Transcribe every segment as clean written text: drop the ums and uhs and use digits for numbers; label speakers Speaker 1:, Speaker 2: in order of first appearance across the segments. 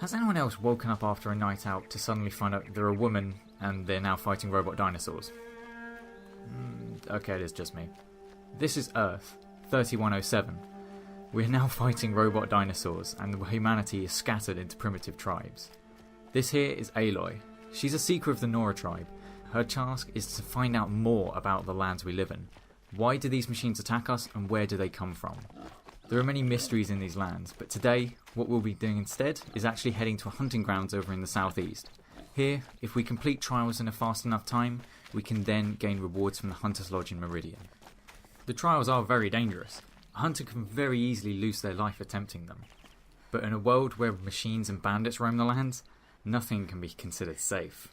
Speaker 1: Has anyone else woken up after a night out to suddenly find out they're a woman and they're now fighting robot dinosaurs? Okay, it is just me. This is Earth, 3107. We're now fighting robot dinosaurs and humanity is scattered into primitive tribes. This here is Aloy. She's a seeker of the Nora tribe. Her task is to find out more about the lands we live in. Why do these machines attack us and where do they come from? There are many mysteries in these lands, but today, what we'll be doing instead is actually heading to a hunting grounds over in the southeast. Here, if we complete trials in a fast enough time, we can then gain rewards from the Hunter's Lodge in Meridian. The trials are very dangerous. A hunter can very easily lose their life attempting them. But in a world where machines and bandits roam the lands, nothing can be considered safe.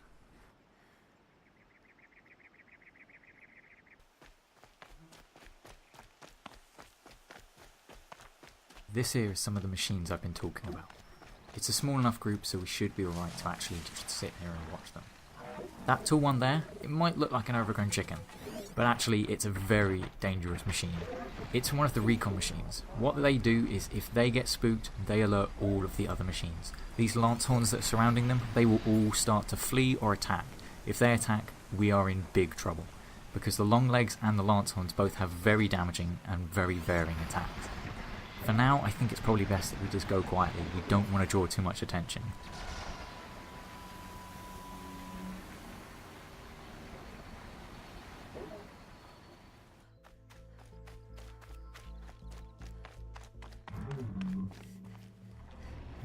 Speaker 1: This here is some of the machines I've been talking about. It's a small enough group so we should be alright to actually just sit here and watch them. That tall one there, it might look like an overgrown chicken, but actually it's a very dangerous machine. It's one of the recon machines. What they do is if they get spooked, they alert all of the other machines. These lance horns that are surrounding them, they will all start to flee or attack. If they attack, we are in big trouble, because the long legs and the lance horns both have very damaging and very varying attacks. For now, I think it's probably best that we just go quietly. We don't want to draw too much attention.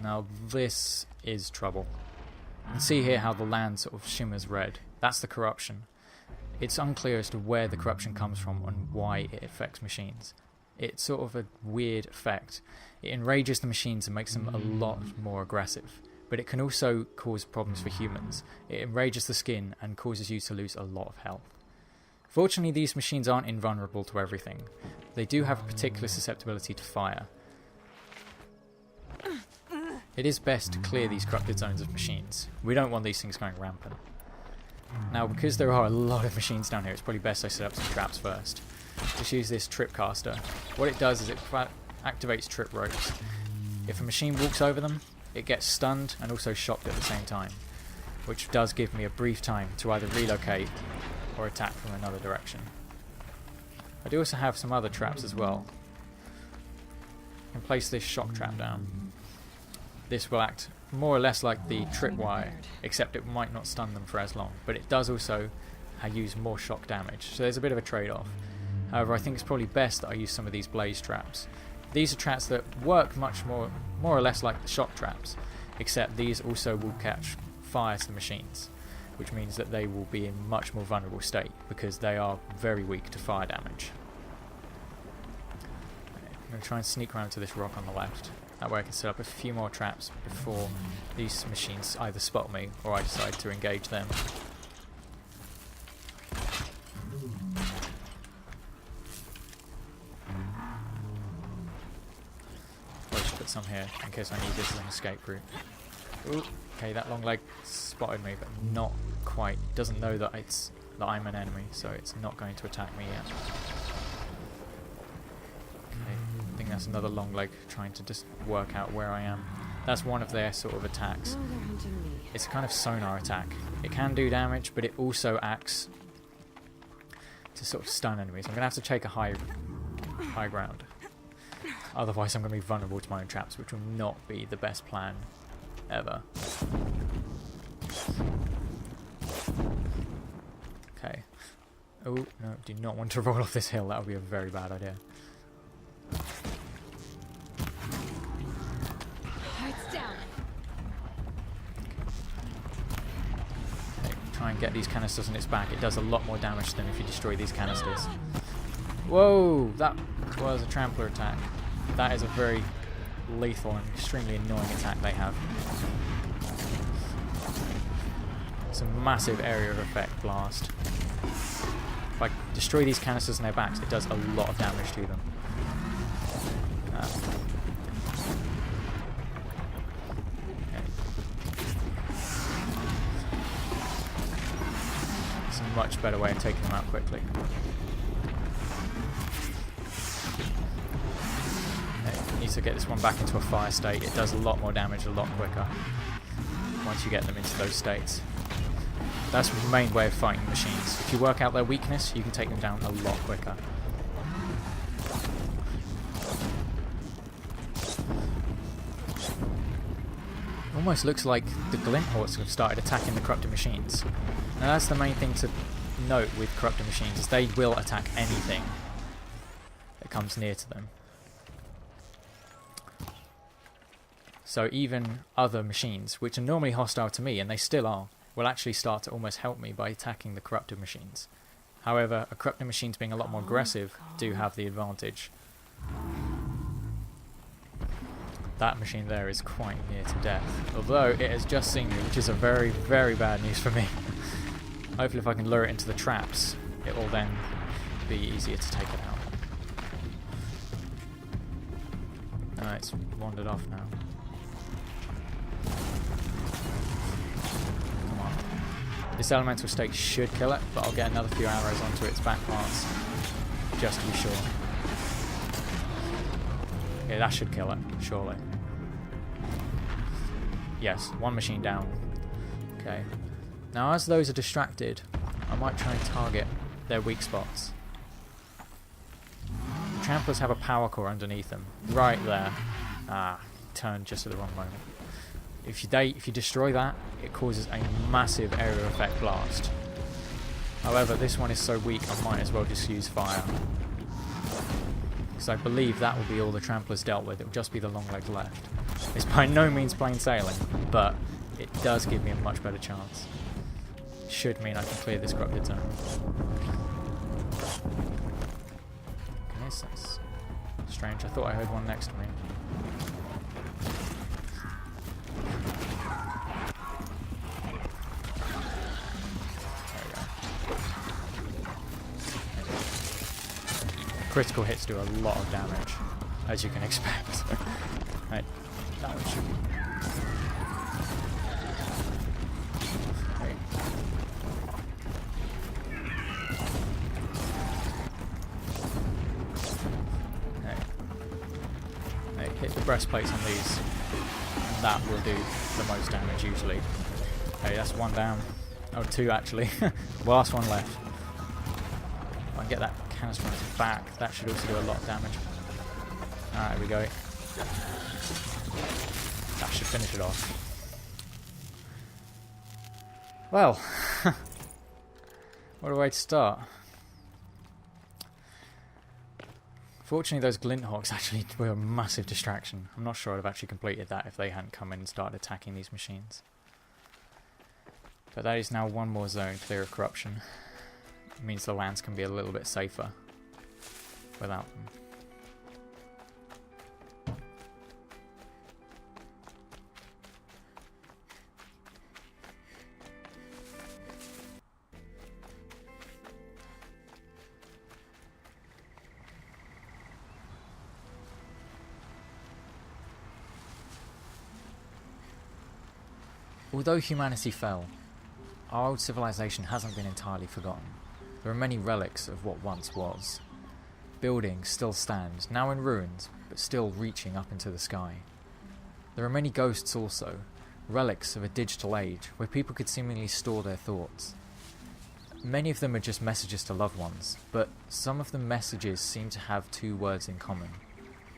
Speaker 1: Now this is trouble. You can see here how the land sort of shimmers red. That's the corruption. It's unclear as to where the corruption comes from and why it affects machines. It's sort of a weird effect. It enrages the machines and makes them a lot more aggressive, but it can also cause problems for humans. It enrages the skin and causes you to lose a lot of health. Fortunately, these machines aren't invulnerable to everything. They do have a particular susceptibility to fire. It is best to clear these corrupted zones of machines. We don't want these things going rampant. Now, because there are a lot of machines down here, it's probably best I set up some traps first. Just use this trip caster. What it does is it activates trip ropes. If a machine walks over them, it gets stunned and also shocked at the same time, which does give me a brief time to either relocate or attack from another direction. I do also have some other traps as well. I can place this shock trap down. This will act more or less like the tripwire, except it might not stun them for as long, but it does also use more shock damage, so there's a bit of a trade-off. However, I think it's probably best that I use some of these blaze traps. These are traps that work much more or less like the shock traps, except these also will catch fire to the machines, which means that they will be in much more vulnerable state because they are very weak to fire damage. I'm going to try and sneak around to this rock on the left. That way I can set up a few more traps before these machines either spot me or I decide to engage them. Some here in case I need this as an escape route. Ooh, okay, that long leg spotted me, but not quite. Doesn't know that I'm an enemy, so it's not going to attack me yet. Okay, I think that's another long leg trying to just work out where I am. That's one of their sort of attacks. It's a kind of sonar attack. It can do damage, but it also acts to sort of stun enemies. I'm going to have to take a high ground. Otherwise I'm going to be vulnerable to my own traps, which will not be the best plan ever. Okay. Oh, no, do not want to roll off this hill. That would be a very bad idea.
Speaker 2: Hearts down.
Speaker 1: Okay, try and get these canisters on its back. It does a lot more damage than if you destroy these canisters. Whoa! That was a trampler attack. That is a very lethal and extremely annoying attack they have. It's a massive area of effect blast. If I destroy these canisters in their backs, it does a lot of damage to them. Some much better way of taking them out quickly. Okay, need to get this one back into a fire state. It does a lot more damage a lot quicker once you get them into those states. That's the main way of fighting machines. If you work out their weakness, you can take them down a lot quicker. Almost looks like the glint hordes have started attacking the corrupted machines. Now that's the main thing to note with corrupted machines, is they will attack anything that comes near to them. So even other machines, which are normally hostile to me, and they still are, will actually start to almost help me by attacking the corrupted machines. However, a corrupted machines being a lot more aggressive do have the advantage. That machine there is quite near to death, although it has just seen me, which is a very, very bad news for me. Hopefully if I can lure it into the traps, it will then be easier to take it out. No, it's wandered off now. Come on. This elemental stake should kill it, but I'll get another few arrows onto its back parts, just to be sure. Yeah, that should kill it, surely. Yes, one machine down. Okay. Now as those are distracted, I might try and target their weak spots. The Tramplers have a power core underneath them, right there. Ah, turned just at the wrong moment. If you destroy that, it causes a massive area effect blast. However, this one is so weak, I might as well just use fire. Because I believe that will be all the Tramplers dealt with. It will just be the long legs left. It's by no means plain sailing, but it does give me a much better chance. Should mean I can clear this corrupted zone. Okay, so that's strange. I thought I heard one next to me. Critical hits do a lot of damage, as you can expect. Right, that one should be. Right. Right. Hit the breastplates on these, and that will do the most damage usually. Okay, that's one down. Oh, two actually. Last one left. If I can get that canister on its back, that should also do a lot of damage. Alright, here we go. That should finish it off. Well, what a way to start. Fortunately, those glint hawks actually were a massive distraction. I'm not sure I'd have actually completed that if they hadn't come in and started attacking these machines. But that is now one more zone clear of corruption. It means the lands can be a little bit safer without them. Although humanity fell, our old civilization hasn't been entirely forgotten. There are many relics of what once was. Buildings still stand, now in ruins, but still reaching up into the sky. There are many ghosts also, relics of a digital age where people could seemingly store their thoughts. Many of them are just messages to loved ones, but some of the messages seem to have two words in common.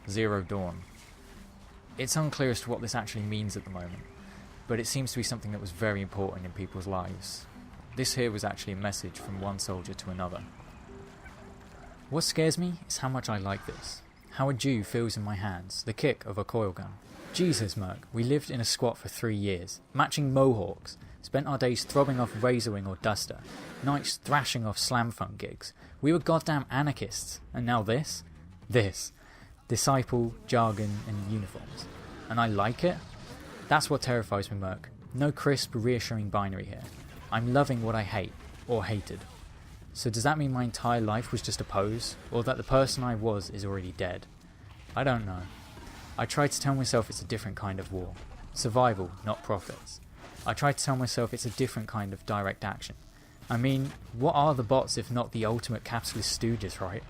Speaker 1: Zero Dawn. It's unclear as to what this actually means at the moment, but it seems to be something that was very important in people's lives. This here was actually a message from one soldier to another. What scares me is how much I like this. How a Jew feels in my hands, the kick of a coil gun. Jesus, Merc, we lived in a squat for 3 years, matching mohawks, spent our days throbbing off Razorwing or Duster, nights thrashing off slam funk gigs. We were goddamn anarchists, and now this? This. Disciple, jargon, and uniforms. And I like it? That's what terrifies me, Merc. No crisp, reassuring binary here. I'm loving what I hate, or hated. So does that mean my entire life was just a pose, or that the person I was is already dead? I don't know. I try to tell myself it's a different kind of war. Survival, not profits. I try to tell myself it's a different kind of direct action. I mean, what are the bots if not the ultimate capitalist stooges, right?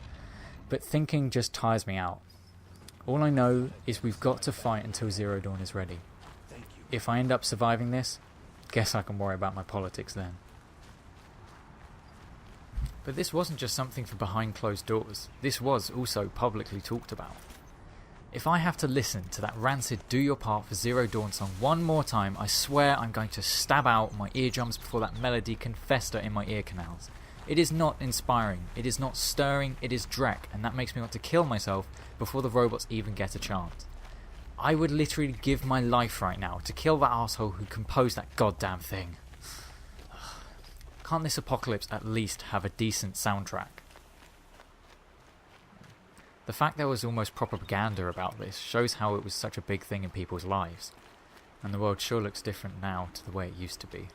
Speaker 1: But thinking just tires me out. All I know is we've got to fight until Zero Dawn is ready. If I end up surviving this, guess I can worry about my politics then. But this wasn't just something for behind closed doors. This was also publicly talked about. If I have to listen to that rancid Do Your Part for Zero Dawn song one more time, I swear I'm going to stab out my eardrums before that melody can fester in my ear canals. It is not inspiring, it is not stirring, it is dreck, and that makes me want to kill myself before the robots even get a chance. I would literally give my life right now to kill that asshole who composed that goddamn thing. Can't this apocalypse at least have a decent soundtrack? The fact there was almost propaganda about this shows how it was such a big thing in people's lives, and the world sure looks different now to the way it used to be.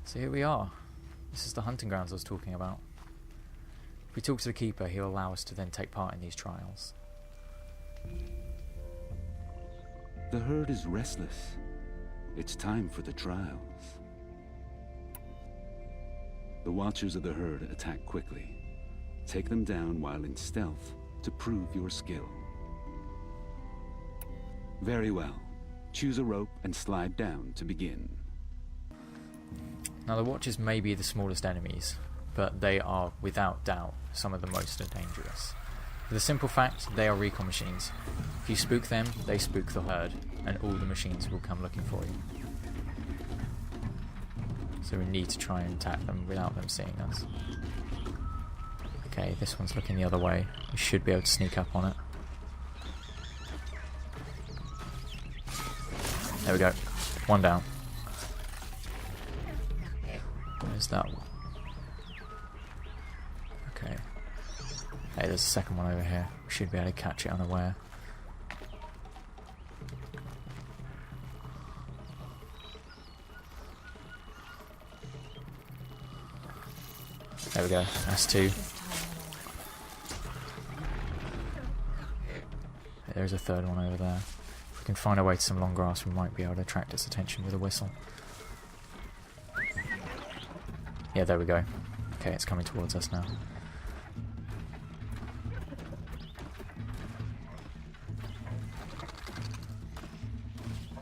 Speaker 1: So here we are. This is the hunting grounds I was talking about. If we talk to the Keeper, he'll allow us to then take part in these trials.
Speaker 2: The herd is restless. It's time for the trials. The watchers of the herd attack quickly. Take them down while in stealth to prove your skill. Very well. Choose a rope and slide down to begin.
Speaker 1: Now the Watchers may be the smallest enemies, but they are without doubt some of the most dangerous. For the simple fact, they are recon machines. If you spook them, they spook the herd, and all the machines will come looking for you. So we need to try and attack them without them seeing us. Okay, this one's looking the other way. We should be able to sneak up on it. There we go. One down. Where's that one? Okay. Hey, there's a second one over here. We should be able to catch it unaware. There we go. That's two. There's a third one over there. If we can find our way to some long grass, we might be able to attract its attention with a whistle. Yeah, there we go. Okay, it's coming towards us now.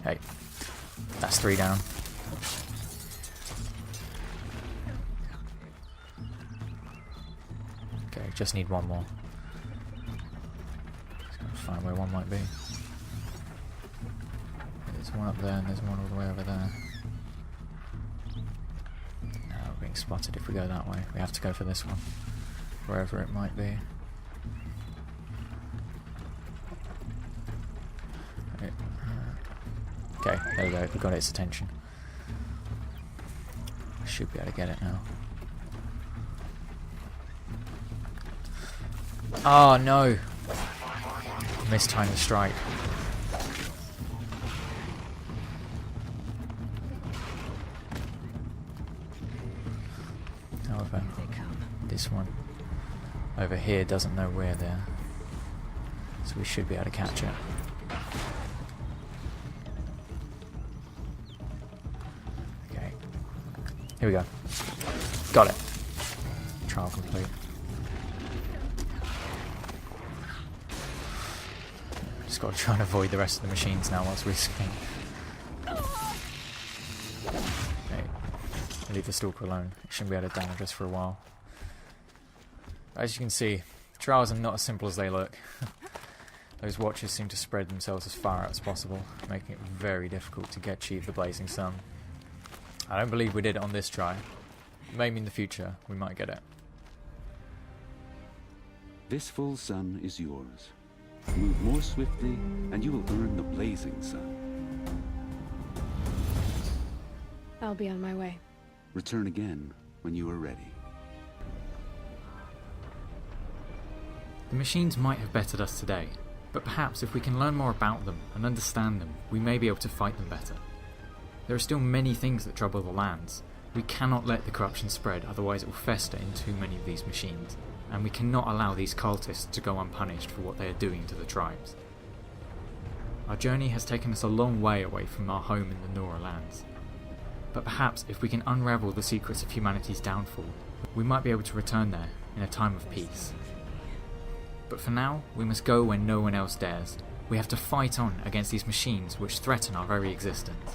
Speaker 1: Hey, that's three down. Okay, just need one more. Just gotta find where one might be. There's one up there and there's one all the way over there. Spotted if we go that way. We have to go for this one, wherever it might be. Okay, there we go. We got its attention. Should be able to get it now. Oh no! Mistimed the strike. However, this one over here doesn't know we're there, so we should be able to catch it. Okay, here we go. Got it. Trial complete. Just got to try and avoid the rest of the machines now whilst we escape. Leave the stalker alone. It shouldn't be able to damage us for a while. As you can see, trials are not as simple as they look. Those watchers seem to spread themselves as far out as possible, making it very difficult to achieve the blazing sun. I don't believe we did it on this try. maybe in the future we might get it.
Speaker 2: This full sun is yours. Move more swiftly, and you will earn the blazing sun.
Speaker 3: I'll be on my way.
Speaker 2: Return again when you are ready.
Speaker 1: The machines might have bettered us today, but perhaps if we can learn more about them and understand them, we may be able to fight them better. There are still many things that trouble the lands. We cannot let the corruption spread, otherwise it will fester in too many of these machines, and we cannot allow these cultists to go unpunished for what they are doing to the tribes. Our journey has taken us a long way away from our home in the Nora lands, but perhaps if we can unravel the secrets of humanity's downfall, we might be able to return there in a time of peace. But for now, we must go when no one else dares. We have to fight on against these machines which threaten our very existence.